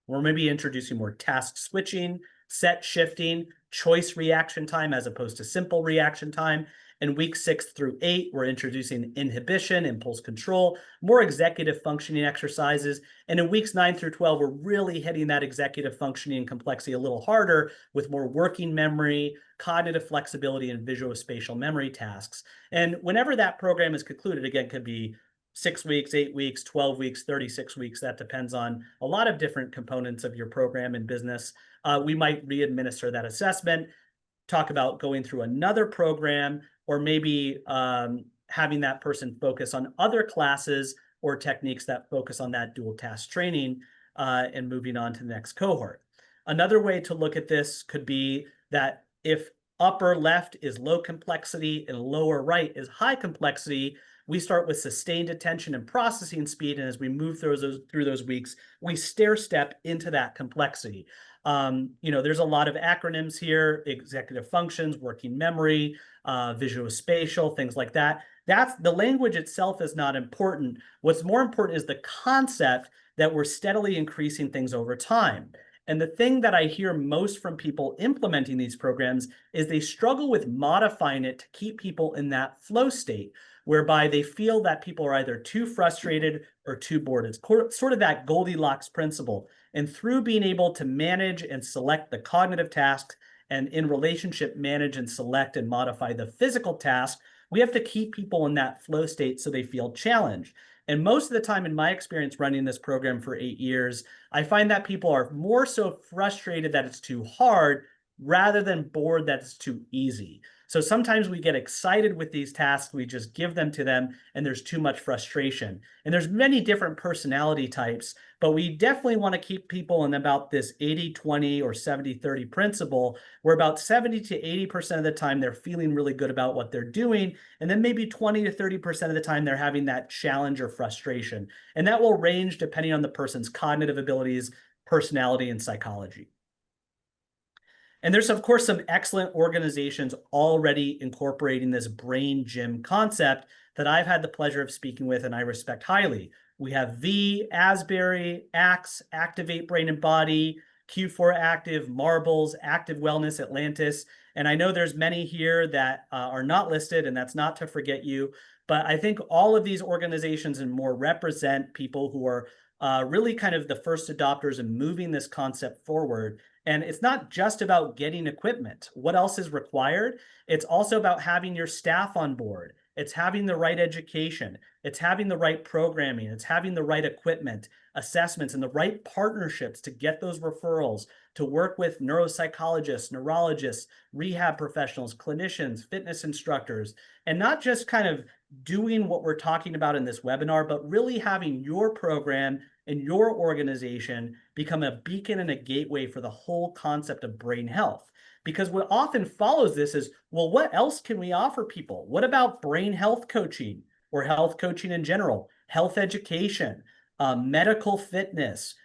we're maybe introducing more task switching, set shifting, choice reaction time as opposed to simple reaction time. In week 6 through 8, we're introducing inhibition, impulse control, more executive functioning exercises. And in weeks 9 through 12, we're really hitting that executive functioning and complexity a little harder with more working memory, cognitive flexibility, and visuospatial memory tasks. And whenever that program is concluded, again, could be 6 weeks, 8 weeks, 12 weeks, 36 weeks. That depends on a lot of different components of your program and business. We might re-administer that assessment, talk about going through another program, or maybe having that person focus on other classes or techniques that focus on that dual task training and moving on to the next cohort. Another way to look at this could be that if upper left is low complexity and lower right is high complexity, we start with sustained attention and processing speed. And as we move through those weeks, we stair step into that complexity. There's a lot of acronyms here: executive functions, working memory, visuospatial, things like that. That's the language itself is not important. What's more important is the concept that we're steadily increasing things over time. And the thing that I hear most from people implementing these programs is they struggle with modifying it to keep people in that flow state, whereby they feel that people are either too frustrated or too bored. It's sort of that Goldilocks principle. And through being able to manage and select the cognitive tasks and in relationship manage and select and modify the physical tasks, we have to keep people in that flow state so they feel challenged. And most of the time, in my experience running this program for 8 years, I find that people are more so frustrated that it's too hard rather than bored that it's too easy. So sometimes we get excited with these tasks, we just give them to them, and there's too much frustration. And there's many different personality types, but we definitely want to keep people in about this 80-20 or 70-30 principle, where about 70 to 80% of the time they're feeling really good about what they're doing, and then maybe 20 to 30% of the time they're having that challenge or frustration. And that will range depending on the person's cognitive abilities, personality, and psychology. And there's, of course, some excellent organizations already incorporating this brain gym concept that I've had the pleasure of speaking with and I respect highly. We have V, Asbury, Axe, Activate Brain and Body, Q4 Active, Marbles, Active Wellness, Atlantis. And I know there's many here that are not listed, and that's not to forget you. But I think all of these organizations and more represent people who are really kind of the first adopters in moving this concept forward. And it's not just about getting equipment. What else is required? It's also about having your staff on board. It's having the right education. It's having the right programming. It's having the right equipment, assessments, and the right partnerships to get those referrals, to work with neuropsychologists, neurologists, rehab professionals, clinicians, fitness instructors, and not just kind of doing what we're talking about in this webinar, but really having your program and your organization become a beacon and a gateway for the whole concept of brain health. Because what often follows this is, well, what else can we offer people? What about brain health coaching or health coaching in general, health education, medical fitness,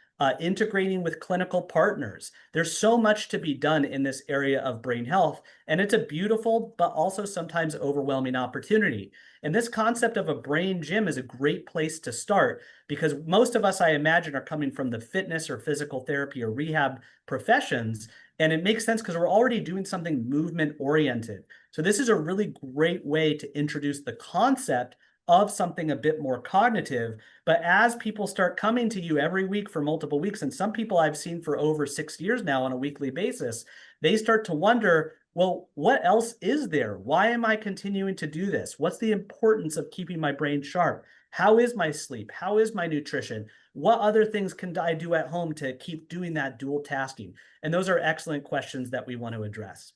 integrating with clinical partners? There's so much to be done in this area of brain health, and it's a beautiful but also sometimes overwhelming opportunity. And this concept of a brain gym is a great place to start, because most of us, I imagine, are coming from the fitness or physical therapy or rehab professions. And it makes sense because we're already doing something movement oriented. So this is a really great way to introduce the concept of something a bit more cognitive. But as people start coming to you every week for multiple weeks, and some people I've seen for over 6 years now on a weekly basis, they start to wonder, well, what else is there? Why am I continuing to do this? What's the importance of keeping my brain sharp? How is my sleep? How is my nutrition? What other things can I do at home to keep doing that dual tasking? And those are excellent questions that we want to address.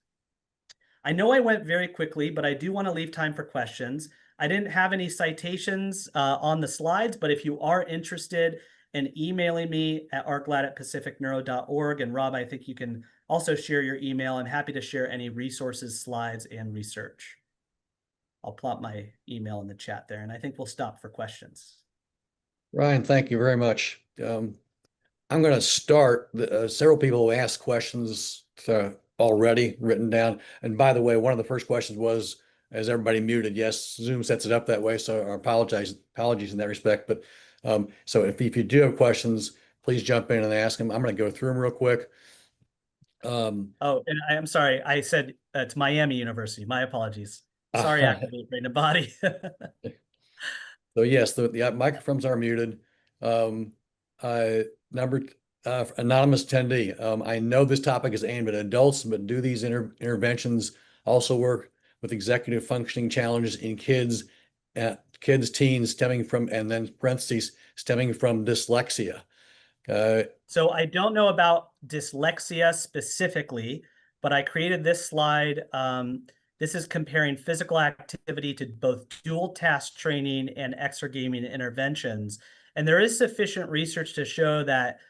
I know I went very quickly, but I do want to leave time for questions. I didn't have any citations on the slides, but if you are interested in emailing me at rglad@pacificneuro.org, and Rob, I think you can also share your email. I'm happy to share any resources, slides, and research. I'll plot my email in the chat there, and I think we'll stop for questions. Ryan, thank you very much. I'm going to start. Several people asked questions already written down. And by the way, one of the first questions was, is everybody muted? Yes, Zoom sets it up that way, so apologies in that respect. But so if you do have questions, please jump in and ask them. I'm going to go through them real quick. Oh, and I'm sorry, I said it's Miami University. My apologies. Sorry, Activate Brain and Body. So yes, the microphones are muted. Anonymous attendee. I know this topic is aimed at adults, but do these interventions also work with executive functioning challenges in kids, teens, stemming from, and then parentheses, stemming from dyslexia? So I don't know about dyslexia specifically, but I created this slide. This is comparing physical activity to both dual task training and exergaming interventions. And there is sufficient research to show that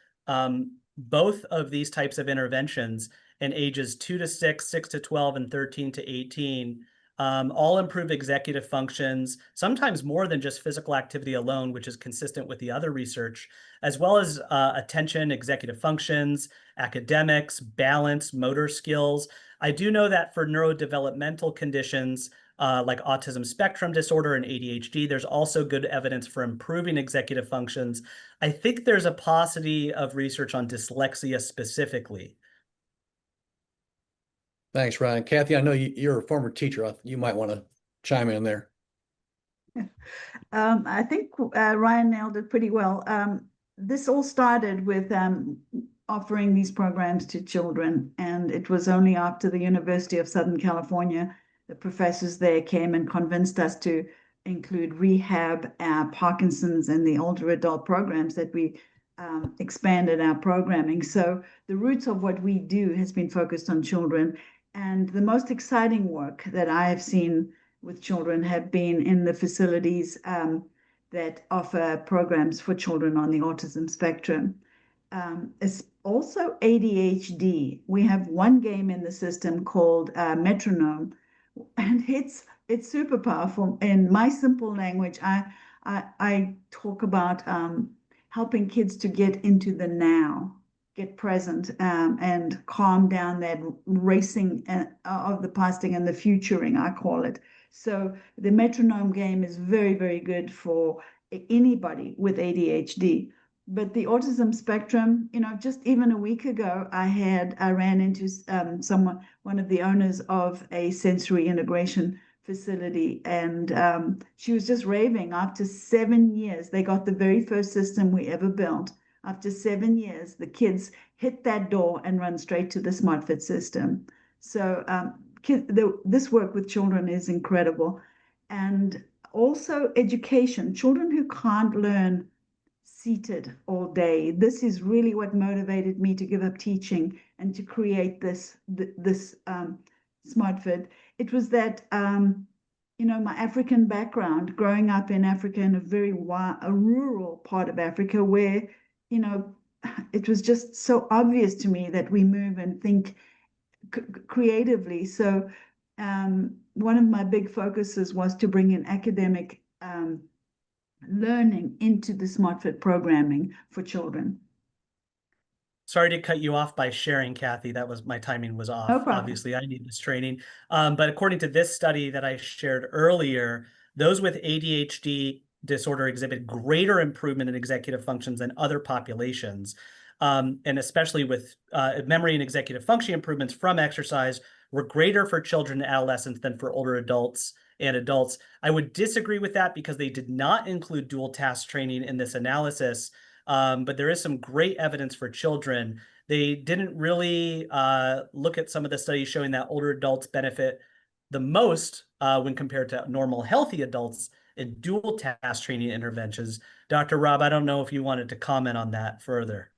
both of these types of interventions in ages 2 to 6, 6 to 12, and 13 to 18 all improve executive functions, sometimes more than just physical activity alone, which is consistent with the other research, as well as attention, executive functions, academics, balance, motor skills. I do know that for neurodevelopmental conditions like autism spectrum disorder and ADHD, there's also good evidence for improving executive functions. I think there's a paucity of research on dyslexia specifically. Thanks, Ryan. Kathy, I know you're a former teacher. You might want to chime in there. I think Ryan nailed it pretty well. This all started with offering these programs to children, and it was only after the University of Southern California, the professors there came and convinced us to include rehab, Parkinson's, and the older adult programs that we expanded our programming. So the roots of what we do has been focused on children. And the most exciting work that I have seen with children have been in the facilities that offer programs for children on the autism spectrum. It's also ADHD. We have one game in the system called Metronome, and it's super powerful. In my simple language, I talk about helping kids to get into the now, get present, and calm down that racing of the pasting and the futuring, I call it. So the metronome game is very, very good for anybody with ADHD. But the autism spectrum, just even a week ago, I ran into one of the owners of a sensory integration facility, and she was just raving. After 7 years, they got the very first system we ever built. After 7 years, the kids hit that door and run straight to the SMARTfit system. So this work with children is incredible. And also education, children who can't learn seated all day. This is really what motivated me to give up teaching and to create this SMARTfit. It was that, my African background, growing up in Africa, in a rural part of Africa where, it was just so obvious to me that we move and think creatively. So one of my big focuses was to bring in academic learning into the SMARTfit programming for children. Sorry to cut you off by sharing, Kathy. My timing was off. No problem. Obviously, I need this training. But according to this study that I shared earlier, those with ADHD disorder exhibit greater improvement in executive functions than other populations. And especially with memory and executive function improvements from exercise were greater for children and adolescents than for older adults and adults. I would disagree with that because they did not include dual task training in this analysis, but there is some great evidence for children. They didn't really look at some of the studies showing that older adults benefit the most when compared to normal healthy adults in dual task training interventions. Dr. Rob, I don't know if you wanted to comment on that further.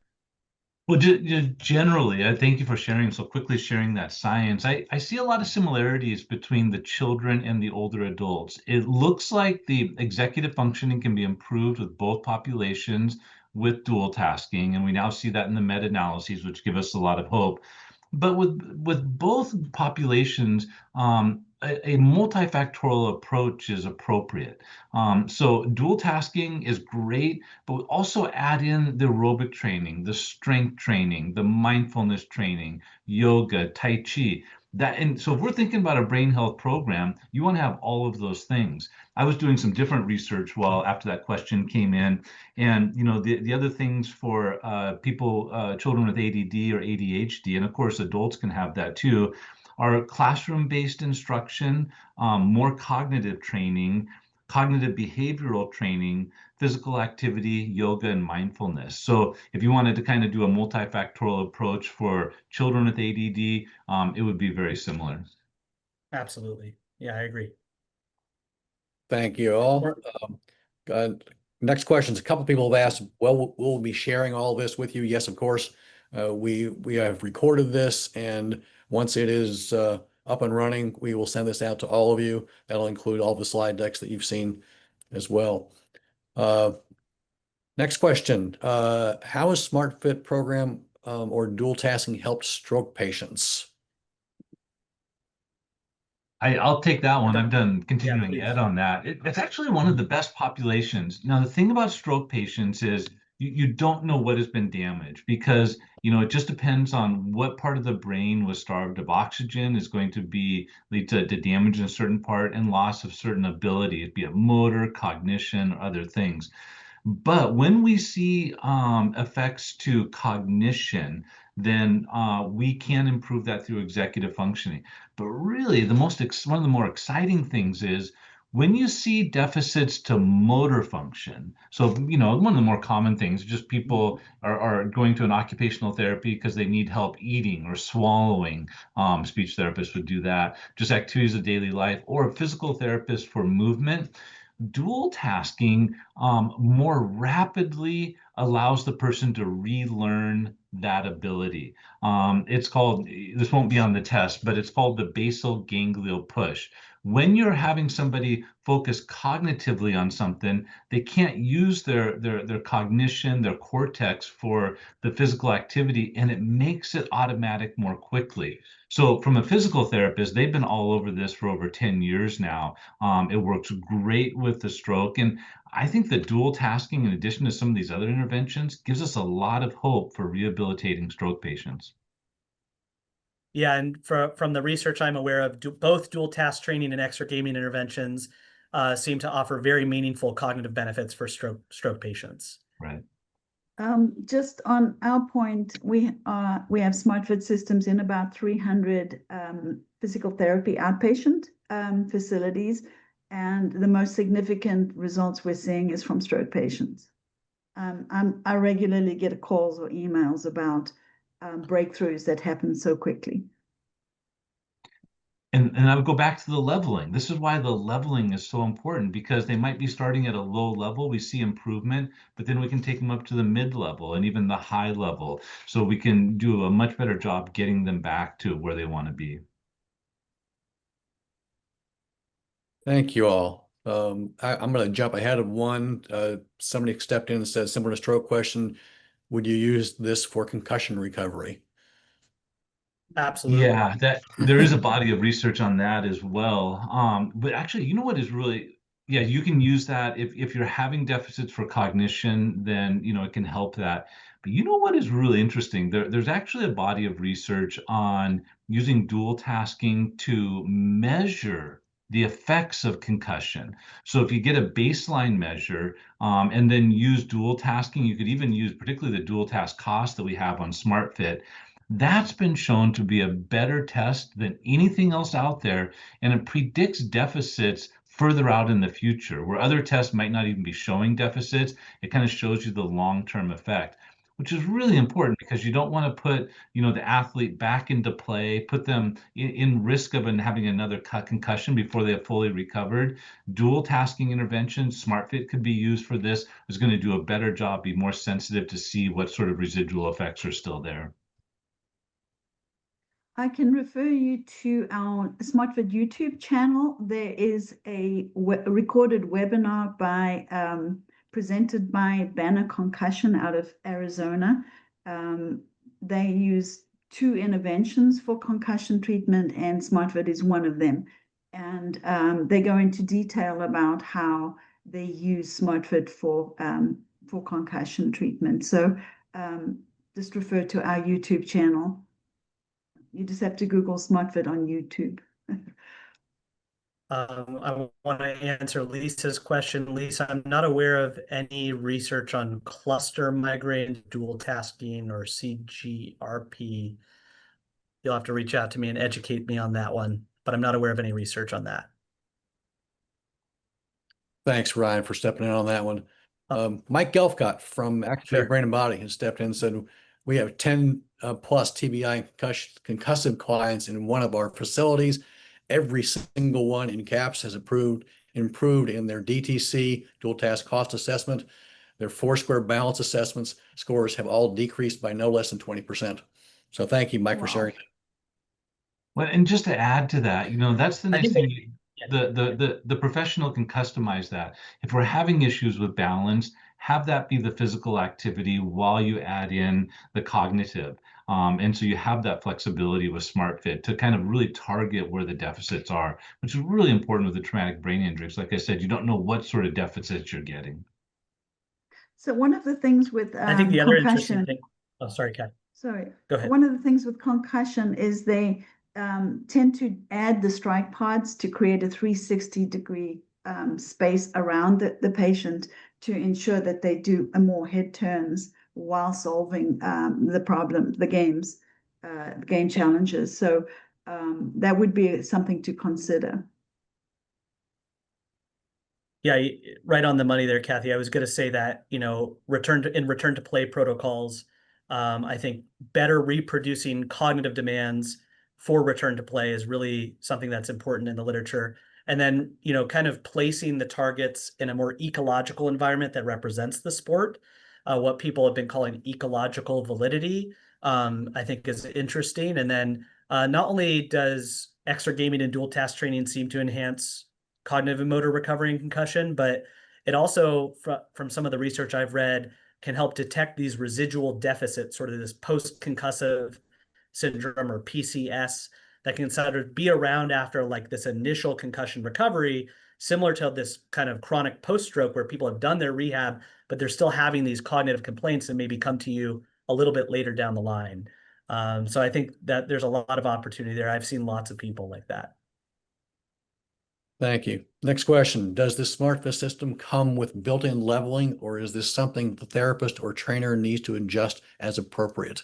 Well, generally, I thank you for sharing so quickly, sharing that science. I see a lot of similarities between the children and the older adults. It looks like the executive functioning can be improved with both populations with dual tasking, and we now see that in the meta-analyses, which give us a lot of hope. But with both populations, a multifactorial approach is appropriate. So dual tasking is great, but we also add in the aerobic training, the strength training, the mindfulness training, yoga, tai chi. And so if we're thinking about a brain health program, you want to have all of those things. I was doing some different research after that question came in, and the other things for people, children with ADD or ADHD, and of course adults can have that too, are classroom-based instruction, more cognitive training, cognitive behavioral training, physical activity, yoga, and mindfulness. So if you wanted to kind of do a multifactorial approach for children with ADD, it would be very similar. Absolutely. Yeah, I agree. Thank you all. Next questions. A couple people have asked, well, we'll be sharing all this with you. Yes, of course. We have recorded this, and once it is up and running, we will send this out to all of you. That'll include all the slide decks that you've seen as well. Next question. How has SMARTfit program or dual tasking helped stroke patients? I'll take that one. I've done continuing please. ed on that. It's actually one of the best populations. Now, the thing about stroke patients is you don't know what has been damaged because, it just depends on what part of the brain was starved of oxygen is going to lead to damage in a certain part and loss of certain abilities, be it motor, cognition, or other things. But when we see effects to cognition, then we can improve that through executive functioning. But really, one of the more exciting things is when you see deficits to motor function. So, one of the more common things, just people are going to an occupational therapy because they need help eating or swallowing. Speech therapists would do that. Just activities of daily life, or a physical therapist for movement. Dual tasking more rapidly allows the person to relearn that ability. It's called, this won't be on the test, but it's called the basal ganglial push. When you're having somebody focus cognitively on something, they can't use their cognition, their cortex for the physical activity, and it makes it automatic more quickly. So from a physical therapist, they've been all over this for over 10 years now. It works great with the stroke. And I think that dual tasking, in addition to some of these other interventions, gives us a lot of hope for rehabilitating stroke patients. Yeah, and from the research I'm aware of, both dual task training and exergaming interventions seem to offer very meaningful cognitive benefits for stroke patients. Right. Just on our point, we have SMARTfit systems in about 300 physical therapy outpatient facilities, and the most significant results we're seeing is from stroke patients. I regularly get calls or emails about breakthroughs that happen so quickly. And I would go back to the leveling. This is why the leveling is so important, because they might be starting at a low level. We see improvement, but then we can take them up to the mid level and even the high level. So we can do a much better job getting them back to where they want to be. Thank you all. I'm going to jump ahead of one. Somebody stepped in and said, similar to stroke question, would you use this for concussion recovery? Absolutely. Yeah, there is a body of research on that as well. But actually, you know what is really, yeah, you can use that if you're having deficits for cognition, then it can help that. But you know what is really interesting? There's actually a body of research on using dual tasking to measure the effects of concussion. So if you get a baseline measure and then use dual tasking, you could even use particularly the dual task cost that we have on SMARTfit. That's been shown to be a better test than anything else out there, and it predicts deficits further out in the future, where other tests might not even be showing deficits. It kind of shows you the long-term effect, which is really important because you don't want to put, the athlete back into play, put them in risk of having another concussion before they have fully recovered. Dual tasking intervention, SMARTfit could be used for this. Is going to do a better job, be more sensitive to see what sort of residual effects are still there. I can refer you to our SmartFit YouTube channel. There is a recorded webinar presented by Banner Concussion out of Arizona. They use 2 interventions for concussion treatment, and SmartFit is one of them. And they go into detail about how they use SmartFit for concussion treatment. So just refer to our YouTube channel. You just have to Google SmartFit on YouTube. I want to answer Lisa's question. Lisa, I'm not aware of any research on cluster migraine, dual tasking, or CGRP. You'll have to reach out to me and educate me on that one, but I'm not aware of any research on that. Thanks, Ryan, for stepping in on that one. Mike Gelfcott from Activate Sure. Brain and Body has stepped in and said, we have 10 plus TBI concussive clients in one of our facilities. Every single one in CAPS has improved in their DTC, dual task cost assessment. Their 4-square balance assessments scores have all decreased by no less than 20%. So thank you, Mike, for sharing. Well, and just to add to that, that's the I nice think thing. The professional can customize that. If we're having issues with balance, have that be the physical activity while you add in the cognitive. And so you have that flexibility with SmartFit to kind of really target where the deficits are, which is really important with the traumatic brain injuries. Like I said, you don't know what sort of deficits you're getting. So one of the things with I think the other interesting concussion, thing. Oh, sorry, Kat. sorry, Go ahead. one of the things with concussion is they tend to add the strike pods to create a 360-degree space around the patient to ensure that they do more head turns while solving the problem, the game challenges. So that would be something to consider. Yeah, right on the money there, Kathy. I was going to say that, return to play protocols, I think better reproducing cognitive demands for return to play is really something that's important in the literature. And then, kind of placing the targets in a more ecological environment that represents the sport, what people have been calling ecological validity, I think is interesting. And then not only does exergaming and dual task training seem to enhance cognitive and motor recovery and concussion, but it also, from some of the research I've read, can help detect these residual deficits, sort of this post-concussive syndrome or PCS that can sort of be around after like this initial concussion recovery, similar to this kind of chronic post-stroke where people have done their rehab, but they're still having these cognitive complaints and maybe come to you a little bit later down the line. So I think that there's a lot of opportunity there. I've seen lots of people like that. Thank you. Next question. Does this SmartFit system come with built-in leveling, or is this something the therapist or trainer needs to adjust as appropriate?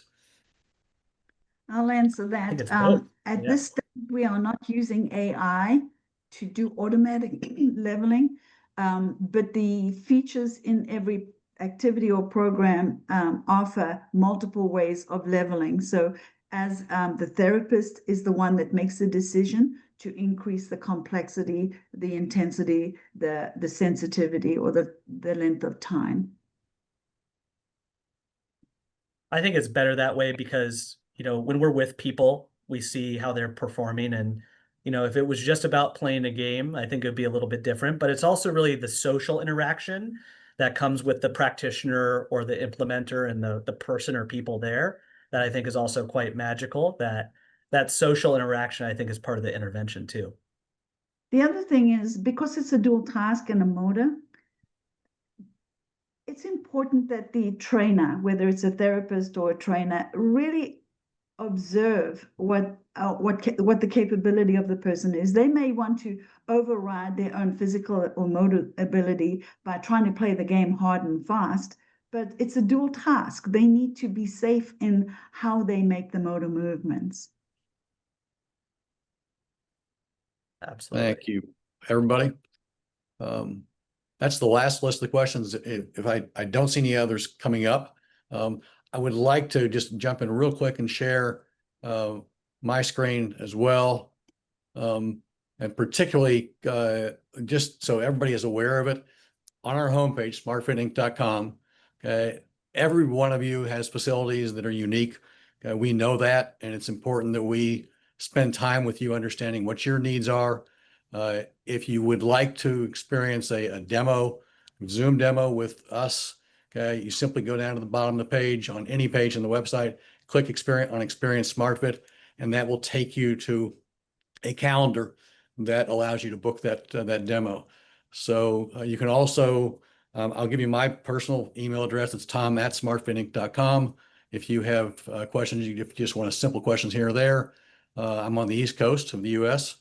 I'll answer I think that. it's both. At Yeah. this stage, we are not using AI to do automatic leveling, but the features in every activity or program offer multiple ways of leveling. So as the therapist is the one that makes the decision to increase the complexity, the intensity, the sensitivity, or the length of time. I think it's better that way because, when we're with people, we see how they're performing. And, if it was just about playing a game, I think it'd be a little bit different. But it's also really the social interaction that comes with the practitioner or the implementer and the person or people there that I think is also quite magical. That social interaction, I think, is part of the intervention too. The other thing is, because it's a dual task and a motor, it's important that the trainer, whether it's a therapist or a trainer, really observe what the capability of the person is. They may want to override their own physical or motor ability by trying to play the game hard and fast, but it's a dual task. They need to be safe in how they make the motor movements. Absolutely. Thank you, everybody. That's the last list of the questions. If I don't see any others coming up, I would like to just jump in real quick and share my screen as well. And particularly, just so everybody is aware of it, on our homepage, smartfitinc.com, every one of you has facilities that are unique. We know that, and it's important that we spend time with you understanding what your needs are. If you would like to experience a demo, Zoom demo with us, you simply go down to the bottom of the page on any page on the website, click Experience SmartFit, and that will take you to a calendar that allows you to book that demo. So you can also, I'll give you my personal email address. It's tom@smartfitinc.com. If you have questions, if you just want simple questions here or there, I'm on the East Coast of the US.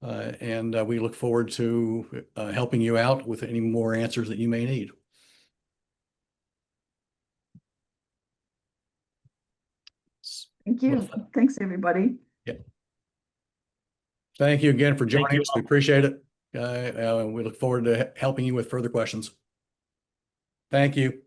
And we look forward to helping you out with any more answers that you may need. Thank you. Thanks, everybody. Yeah. Thank you again for joining us. We appreciate it. We look forward to helping you with further questions. Thank you.